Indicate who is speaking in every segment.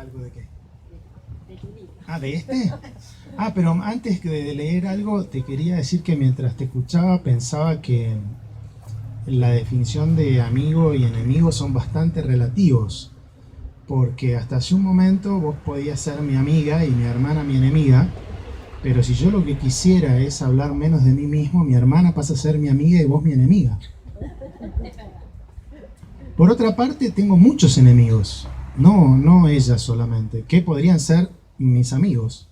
Speaker 1: ¿Algo de qué?
Speaker 2: De tu libro.
Speaker 1: Ah, ¿de este? Ah, pero antes de leer algo, te quería decir que mientras te escuchaba pensaba que la definición de amigo y enemigo son bastante relativos, porque hasta hace un momento vos podías ser mi amiga y mi hermana mi enemiga, pero si yo lo que quisiera es hablar menos de mí mismo, mi hermana pasa a ser mi amiga y vos mi enemiga. Por otra parte, tengo muchos enemigos, no ella solamente, que podrían ser mis amigos.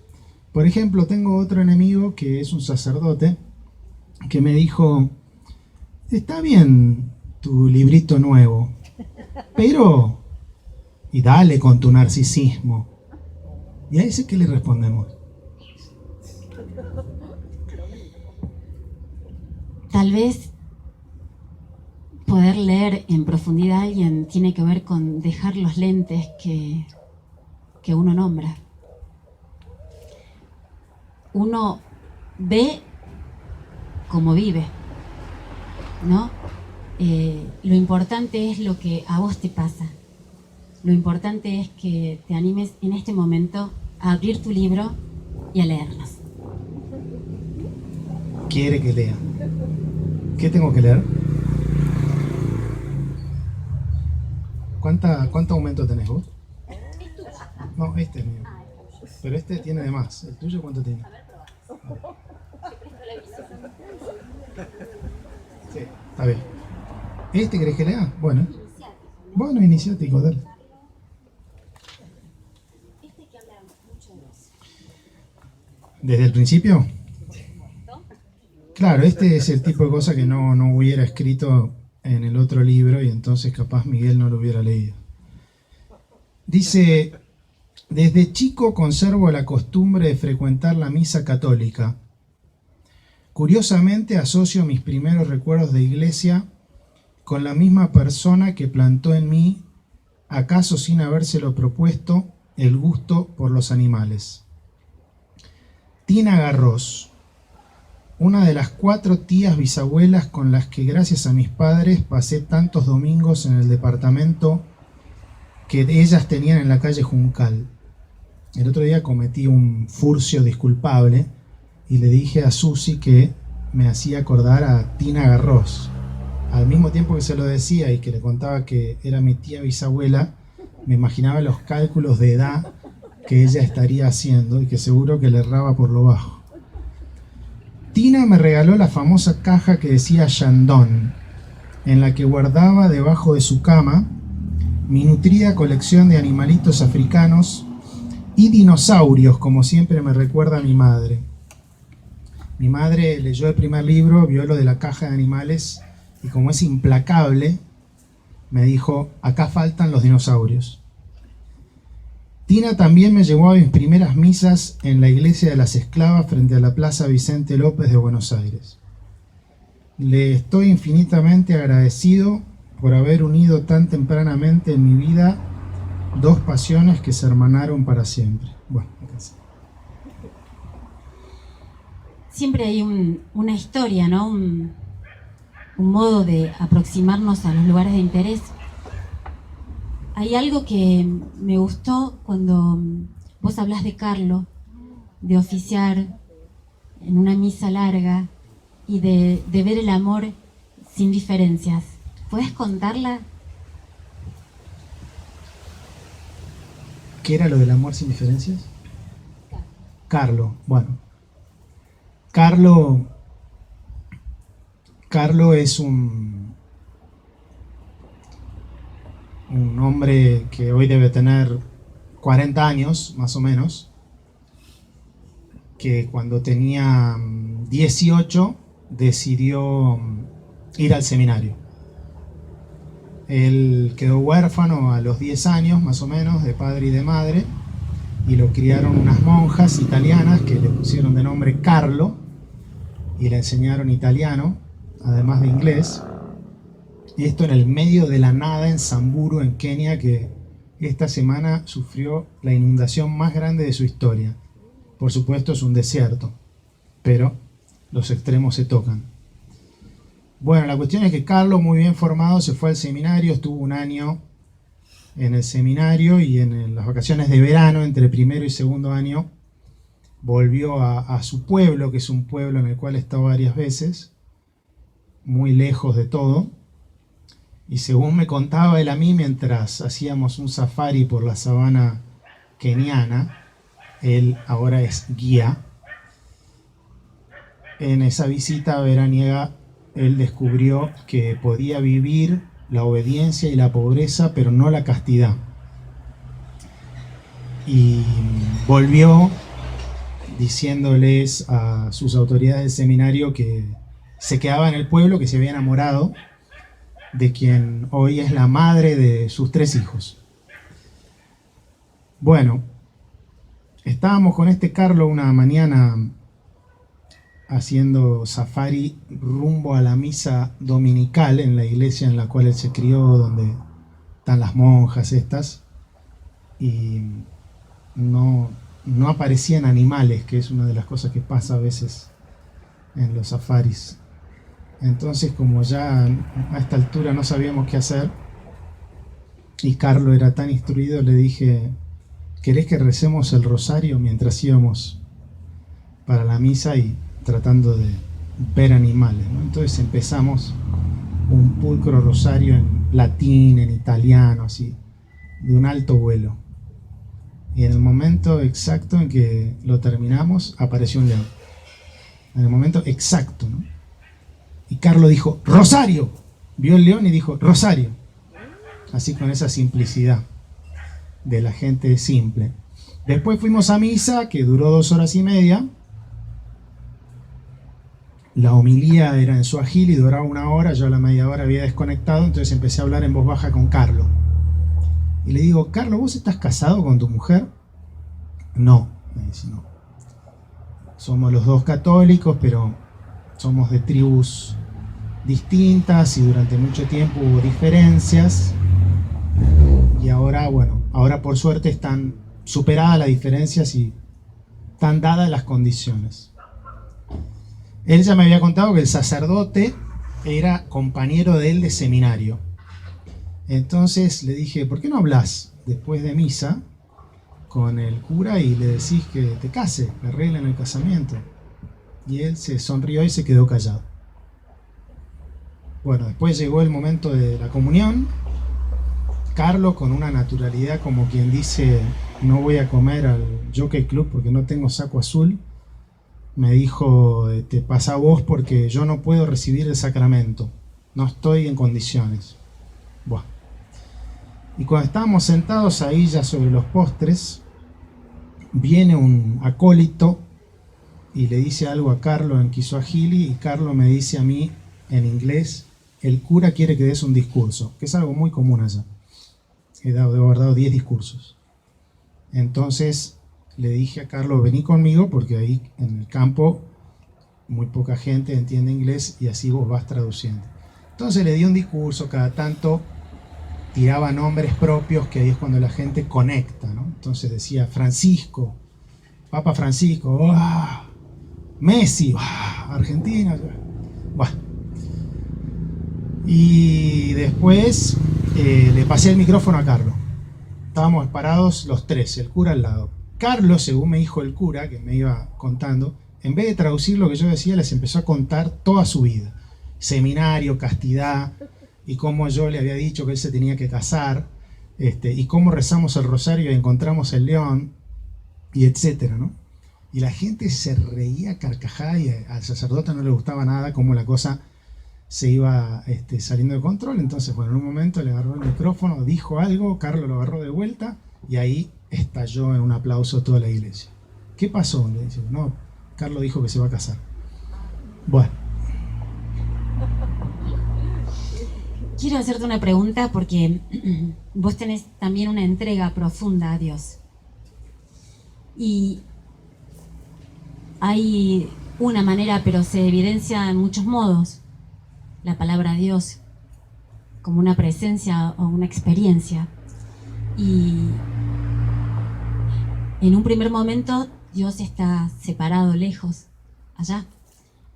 Speaker 1: Por ejemplo, tengo otro enemigo que es un sacerdote que me dijo, está bien tu librito nuevo, pero... y dale con tu narcisismo. ¿Y a ese qué le respondemos?
Speaker 2: Tal vez poder leer en profundidad a alguien tiene que ver con dejar los lentes que uno nombra. Uno ve como vive, ¿no? Lo importante es lo que a vos te pasa. Lo importante es que te animes en este momento a abrir tu libro y a leerlos.
Speaker 1: Quiere que lea. ¿Qué tengo que leer? ¿Cuánto aumento tenés vos? No, este es mío. Pero este tiene de más. ¿El tuyo cuánto tiene? Sí, está bien. ¿Este querés que lea? Bueno. Bueno, iniciático, dale. ¿Desde el principio? Claro, este es el tipo de cosa que no hubiera escrito en el otro libro y entonces capaz Miguel no lo hubiera leído. Dice, desde chico conservo la costumbre de frecuentar la misa católica. Curiosamente asocio mis primeros recuerdos de iglesia con la misma persona que plantó en mí, acaso sin habérselo propuesto, el gusto por los animales. Tina Garros, una de las 4 tías bisabuelas con las que gracias a mis padres pasé tantos domingos en el departamento que ellas tenían en la calle Juncal. El otro día cometí un furcio disculpable y le dije a Susi que me hacía acordar a Tina Garros. Al mismo tiempo que se lo decía y que le contaba que era mi tía bisabuela, me imaginaba los cálculos de edad que ella estaría haciendo y que seguro que le erraba por lo bajo. Tina me regaló la famosa caja que decía Shandong, en la que guardaba debajo de su cama mi nutrida colección de animalitos africanos y dinosaurios, como siempre me recuerda mi madre. Mi madre leyó el primer libro, vio lo de la caja de animales y como es implacable, me dijo, acá faltan los dinosaurios. Tina también me llevó a mis primeras misas en la iglesia de las esclavas frente a la Plaza Vicente López de Buenos Aires. Le estoy infinitamente agradecido por haber unido tan tempranamente en mi vida 2 pasiones que se hermanaron para siempre. Bueno, me cansé.
Speaker 2: Siempre hay una historia, ¿no? Un modo de aproximarnos a los lugares de interés. Hay algo que me gustó cuando vos hablas de Carlo, de oficiar en una misa larga y de ver el amor sin diferencias. ¿Puedes contarla?
Speaker 1: ¿Qué era lo del amor sin diferencias? Carlo, bueno. Carlo es un hombre que hoy debe tener 40 años, más o menos, que cuando tenía 18 decidió ir al seminario. Él quedó huérfano a los 10 años, más o menos, de padre y de madre, y lo criaron unas monjas italianas que le pusieron de nombre Carlo y le enseñaron italiano, además de inglés. Y esto en el medio de la nada en Samburu, en Kenia, que esta semana sufrió la inundación más grande de su historia. Por supuesto es un desierto, pero los extremos se tocan. Bueno, la cuestión es que Carlos, muy bien formado, se fue al seminario, estuvo un año en el seminario y en las vacaciones de verano, entre primero y segundo año, volvió a su pueblo, que es un pueblo en el cual he estado varias veces, muy lejos de todo. Y según me contaba él a mí, mientras hacíamos un safari por la sabana keniana, él ahora es guía, en esa visita veraniega él descubrió que podía vivir la obediencia y la pobreza, pero no la castidad. Y volvió diciéndoles a sus autoridades del seminario que se quedaba en el pueblo, que se había enamorado de quien hoy es la madre de sus 3 hijos. Bueno, estábamos con este Carlos una mañana haciendo safari rumbo a la misa dominical en la iglesia en la cual él se crió, donde están las monjas estas, y no aparecían animales, que es una de las cosas que pasa a veces en los safaris. Entonces, como ya a esta altura no sabíamos qué hacer, y Carlos era tan instruido, le dije, ¿querés que recemos el rosario mientras íbamos para la misa y tratando de ver animales, ¿no? Entonces empezamos un pulcro rosario en latín, en italiano, así, de un alto vuelo. Y en el momento exacto en que lo terminamos, apareció un león. En el momento exacto, ¿no? Y Carlos dijo, ¡Rosario! Vio el león y dijo, ¡Rosario! Así, con esa simplicidad de la gente simple. Después fuimos a misa, que duró 2 horas y media. La homilía era en suajili y duraba 1 hora. Yo a la media hora había desconectado, entonces empecé a hablar en voz baja con Carlos. Y le digo, Carlos, ¿vos estás casado con tu mujer? No, me dice, no. Somos los 2 católicos, pero somos de tribus distintas y durante mucho tiempo hubo diferencias. Y ahora, bueno, ahora por suerte están superadas las diferencias y están dadas las condiciones. Él ya me había contado que el sacerdote era compañero de él de seminario. Entonces le dije, ¿por qué no hablas después de misa con el cura y le decís que te case, que arreglen el casamiento? Y él se sonrió y se quedó callado. Bueno, después llegó el momento de la comunión. Carlos, con una naturalidad como quien dice, no voy a comer al Jockey Club porque no tengo saco azul, me dijo, te pasa a vos porque yo no puedo recibir el sacramento, no estoy en condiciones. Bueno. Y cuando estábamos sentados ahí ya sobre los postres, viene un acólito y le dice algo a Carlos en Kiswahili, y Carlos me dice a mí en inglés, el cura quiere que des un discurso, que es algo muy común allá. Debo haber dado 10 discursos. Entonces le dije a Carlos, vení conmigo porque ahí en el campo muy poca gente entiende inglés y así vos vas traduciendo. Entonces le di un discurso, cada tanto tiraba nombres propios, que ahí es cuando la gente conecta, ¿no? Entonces decía Francisco, Papa Francisco, ¡oh! Messi, ¡oh! Argentina. Bueno. Y después le pasé el micrófono a Carlos. Estábamos parados los 3, el cura al lado. Carlos, según me dijo el cura, que me iba contando, en vez de traducir lo que yo decía, les empezó a contar toda su vida. Seminario, castidad, y cómo yo le había dicho que él se tenía que casar, y cómo rezamos el rosario y encontramos el león, y etcétera, ¿no? Y la gente se reía carcajada y al sacerdote no le gustaba nada cómo la cosa se iba saliendo de control. Entonces, bueno, en un momento le agarró el micrófono, dijo algo, Carlos lo agarró de vuelta y ahí estalló en un aplauso toda la iglesia. ¿Qué pasó? Le dice, no, Carlos dijo que se va a casar. Bueno.
Speaker 2: Quiero hacerte una pregunta porque vos tenés también una entrega profunda a Dios. Y hay una manera, pero se evidencia en muchos modos, la palabra Dios como una presencia o una experiencia. Y en un primer momento Dios está separado, lejos, allá.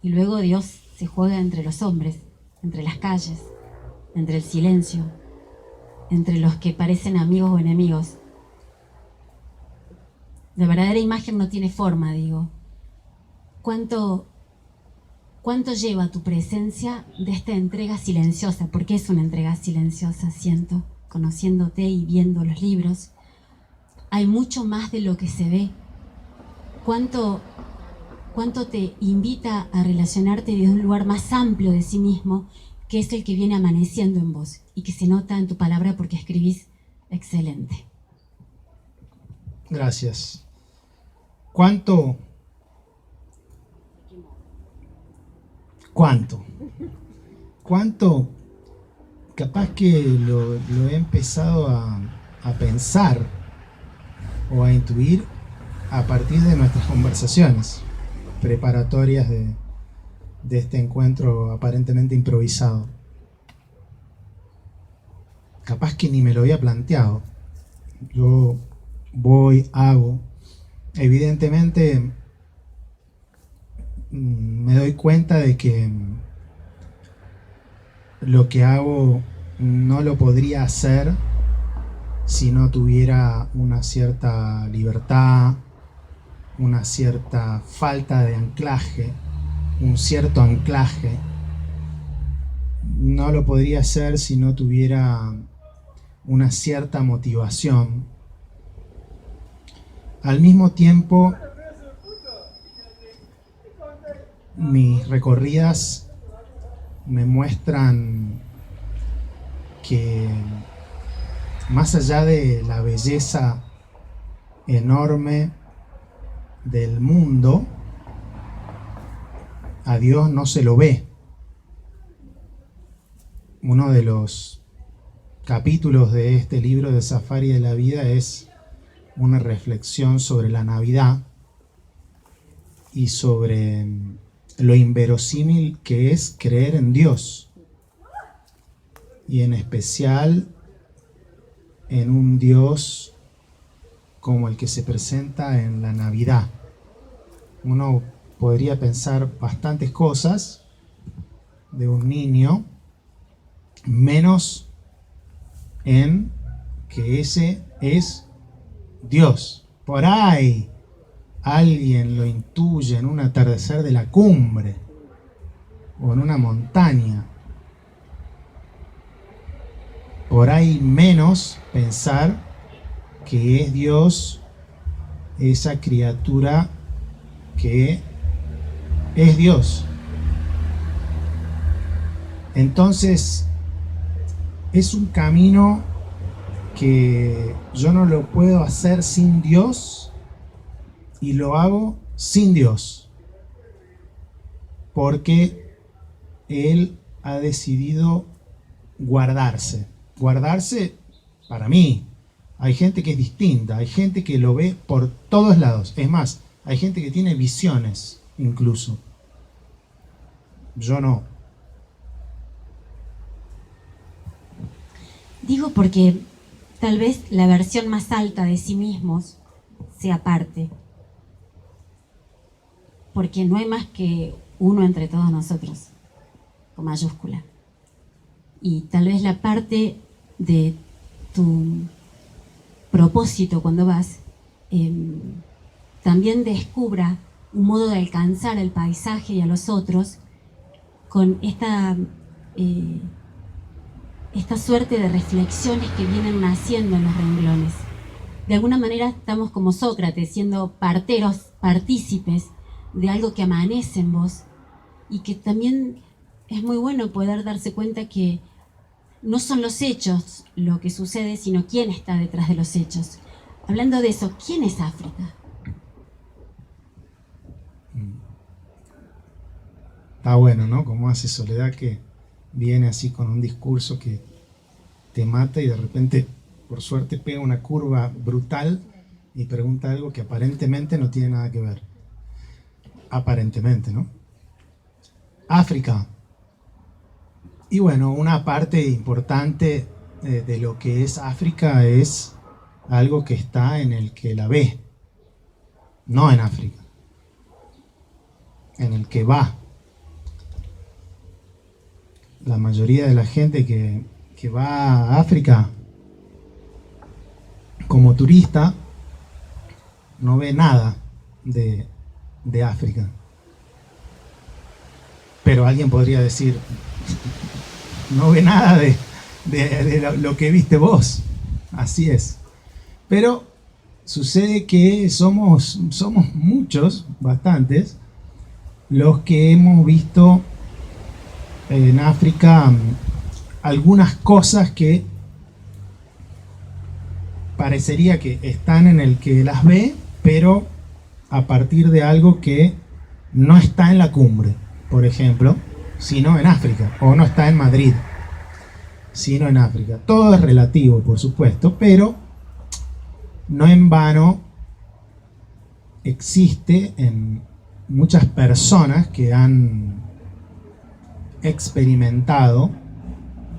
Speaker 2: Y luego Dios se juega entre los hombres, entre las calles, entre el silencio, entre los que parecen amigos o enemigos. La verdadera imagen no tiene forma, digo. ¿Cuánto lleva tu presencia de esta entrega silenciosa? Porque es una entrega silenciosa, siento, conociéndote y viendo los libros. Hay mucho más de lo que se ve. ¿Cuánto te invita a relacionarte desde un lugar más amplio de sí mismo, que es el que viene amaneciendo en vos y que se nota en tu palabra porque escribís excelente?
Speaker 1: Gracias. ¿Cuánto capaz que lo he empezado a pensar o a intuir a partir de nuestras conversaciones preparatorias de este encuentro aparentemente improvisado? Capaz que ni me lo había planteado. Yo voy, hago. Evidentemente me doy cuenta de que lo que hago no lo podría hacer si no tuviera una cierta libertad, una cierta falta de anclaje, un cierto anclaje. No lo podría hacer si no tuviera una cierta motivación. Al mismo tiempo, mis recorridas me muestran que más allá de la belleza enorme del mundo, a Dios no se lo ve. Uno de los capítulos de este libro de Safari de la Vida es una reflexión sobre la Navidad y sobre lo inverosímil que es creer en Dios, y en especial en un Dios como el que se presenta en la Navidad. Uno podría pensar bastantes cosas de un niño, menos en que ese es Dios. Por ahí alguien lo intuye en un atardecer de la cumbre o en una montaña. Por ahí menos pensar que es Dios esa criatura que es Dios. Entonces, es un camino que yo no lo puedo hacer sin Dios y lo hago sin Dios, porque Él ha decidido guardarse para mí. Hay gente que es distinta, hay gente que lo ve por todos lados. Es más, hay gente que tiene visiones incluso. Yo no.
Speaker 2: Digo porque tal vez la versión más alta de sí mismos sea parte. Porque no hay más que uno entre todos nosotros, con mayúscula. Y tal vez la parte de tu propósito cuando vas también descubra un modo de alcanzar el paisaje y a los otros con esta suerte de reflexiones que vienen naciendo en los renglones. De alguna manera estamos como Sócrates, siendo partícipes de algo que amanece en vos, y que también es muy bueno poder darse cuenta que no son los hechos lo que sucede, sino quién está detrás de los hechos. Hablando de eso, ¿quién es África?
Speaker 1: Está bueno, ¿no? Como hace Soledad, que viene así con un discurso que te mata y de repente, por suerte, pega una curva brutal y pregunta algo que aparentemente no tiene nada que ver. Aparentemente, ¿no? África. Y bueno, una parte importante de lo que es África es algo que está en el que la ve, no en África, en el que va. La mayoría de la gente que va a África como turista no ve nada de África. Pero alguien podría decir, no ve nada de lo que viste vos. Así es. Pero sucede que somos muchos, bastantes, los que hemos visto en África algunas cosas que parecería que están en el que las ve, pero a partir de algo que no está en la cumbre, por ejemplo, sino en África, o no está en Madrid, sino en África. Todo es relativo, por supuesto, pero no en vano existe en muchas personas que han experimentado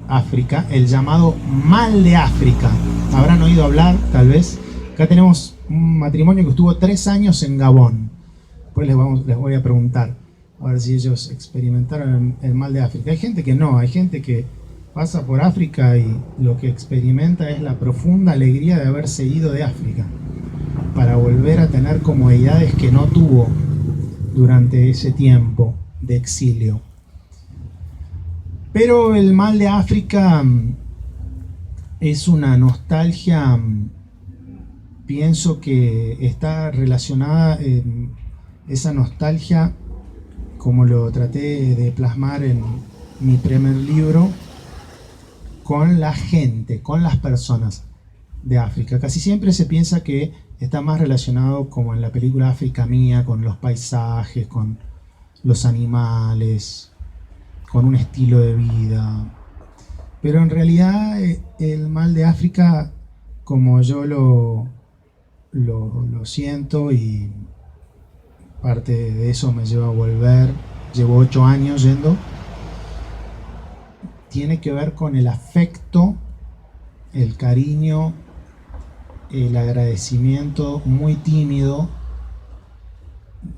Speaker 1: África el llamado mal de África. Habrán oído hablar, tal vez. Acá tenemos un matrimonio que estuvo 3 años en Gabón. Después les voy a preguntar a ver si ellos experimentaron el mal de África. Hay gente que no, hay gente que pasa por África y lo que experimenta es la profunda alegría de haberse ido de África para volver a tener comodidades que no tuvo durante ese tiempo de exilio. Pero el mal de África es una nostalgia, pienso que está relacionada, esa nostalgia, como lo traté de plasmar en mi primer libro, con la gente, con las personas de África. Casi siempre se piensa que está más relacionado, como en la película África Mía, con los paisajes, con los animales, con un estilo de vida. Pero en realidad el mal de África, como yo lo siento, y parte de eso me lleva a volver, llevo 8 años yendo, tiene que ver con el afecto, el cariño, el agradecimiento muy tímido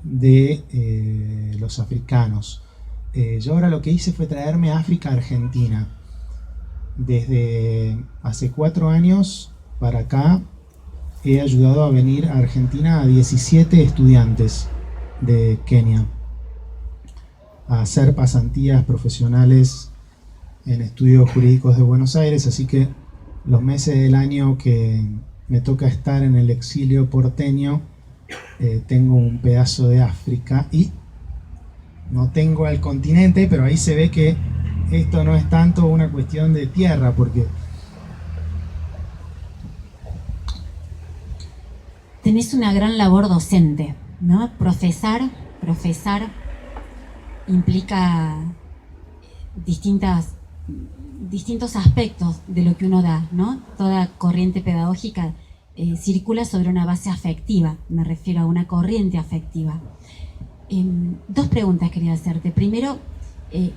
Speaker 1: de los africanos. Yo ahora lo que hice fue traerme África a Argentina. Desde hace 4 años para acá he ayudado a venir a Argentina a 17 estudiantes de Kenia a hacer pasantías profesionales en estudios jurídicos de Buenos Aires, así que los meses del año que me toca estar en el exilio porteño, tengo un pedazo de África y no tengo al continente, pero ahí se ve que esto no es tanto una cuestión de tierra, porque
Speaker 2: tenés una gran labor docente, ¿no? Profesar implica distintos aspectos de lo que uno da, ¿no? Toda corriente pedagógica circula sobre una base afectiva, me refiero a una corriente afectiva. 2 preguntas quería hacerte. Primero,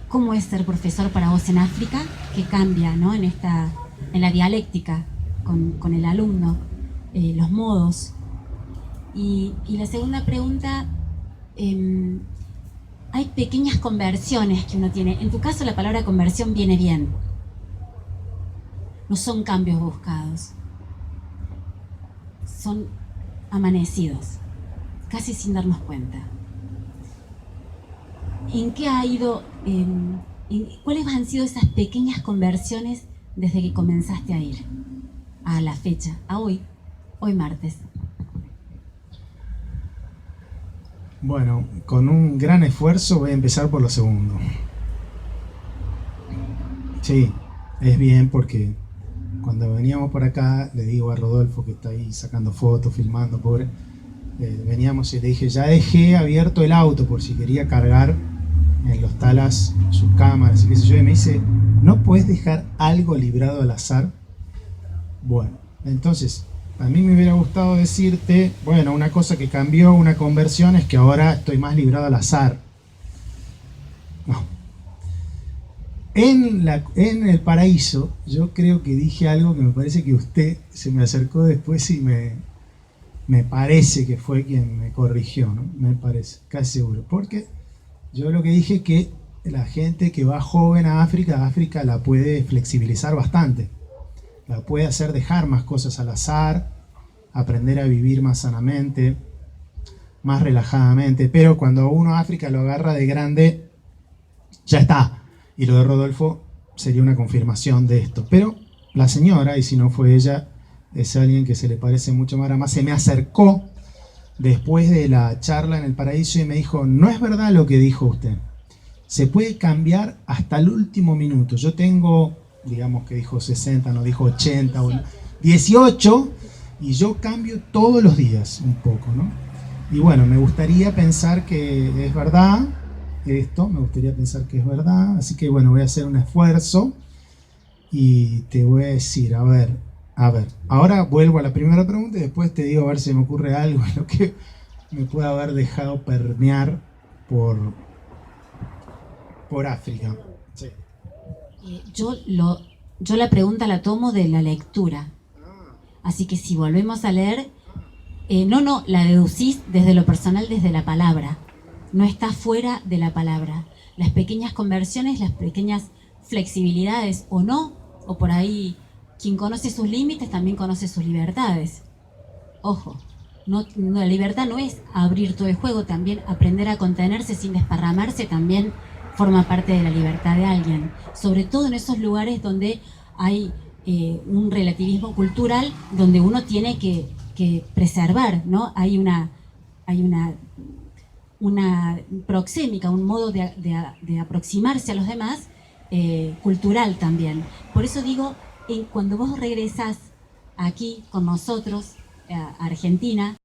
Speaker 2: ¿cómo es ser profesor para vos en África? ¿Qué cambia, ¿no? en la dialéctica con el alumno, los modos? Y la segunda pregunta, hay pequeñas conversiones que uno tiene. En tu caso la palabra conversión viene bien. No son cambios buscados. Son amanecidos, casi sin darnos cuenta. ¿En qué ha ido, cuáles han sido esas pequeñas conversiones desde que comenzaste a ir a la fecha, a hoy martes?
Speaker 1: Bueno, con un gran esfuerzo voy a empezar por lo segundo. Sí, es bien, porque cuando veníamos por acá, le digo a Rodolfo, que está ahí sacando fotos, filmando, pobre, veníamos y le dije, ya dejé abierto el auto por si quería cargar en los talas sus cámaras y qué sé yo, y me dice, ¿no puedes dejar algo librado al azar? Bueno, entonces a mí me hubiera gustado decirte, bueno, una cosa que cambió, una conversión, es que ahora estoy más librado al azar. No. En el paraíso, yo creo que dije algo que me parece que usted se me acercó después y me parece que fue quien me corrigió, ¿no? Me parece, casi seguro. Porque yo lo que dije es que la gente que va joven a África la puede flexibilizar bastante. La puede hacer dejar más cosas al azar, aprender a vivir más sanamente, más relajadamente, pero cuando uno a África lo agarra de grande, ya está. Y lo de Rodolfo sería una confirmación de esto. Pero la señora, y si no fue ella, es alguien que se le parece mucho más a más, se me acercó después de la charla en el paraíso y me dijo, no es verdad lo que dijo usted. Se puede cambiar hasta el último minuto. Yo tengo, digamos que dijo 60, no dijo 80, 18, y yo cambio todos los días un poco, ¿no? Y bueno, me gustaría pensar que es verdad esto, me gustaría pensar que es verdad, así que bueno, voy a hacer un esfuerzo y te voy a decir, a ver, ahora vuelvo a la primera pregunta y después te digo a ver si me ocurre algo en lo que me pueda haber dejado permear por África. Sí.
Speaker 2: Yo la pregunta la tomo de la lectura. Así que si volvemos a leer, no, la deducís desde lo personal, desde la palabra. No está fuera de la palabra. Las pequeñas conversiones, las pequeñas flexibilidades o no, o por ahí quien conoce sus límites también conoce sus libertades. Ojo, no, la libertad no es abrir todo el juego, también aprender a contenerse sin desparramarse también forma parte de la libertad de alguien. Sobre todo en esos lugares donde hay un relativismo cultural, donde uno tiene que preservar, ¿no? Hay una proxémica, un modo de aproximarse a los demás, cultural también. Por eso digo, cuando vos regresás aquí con nosotros a Argentina,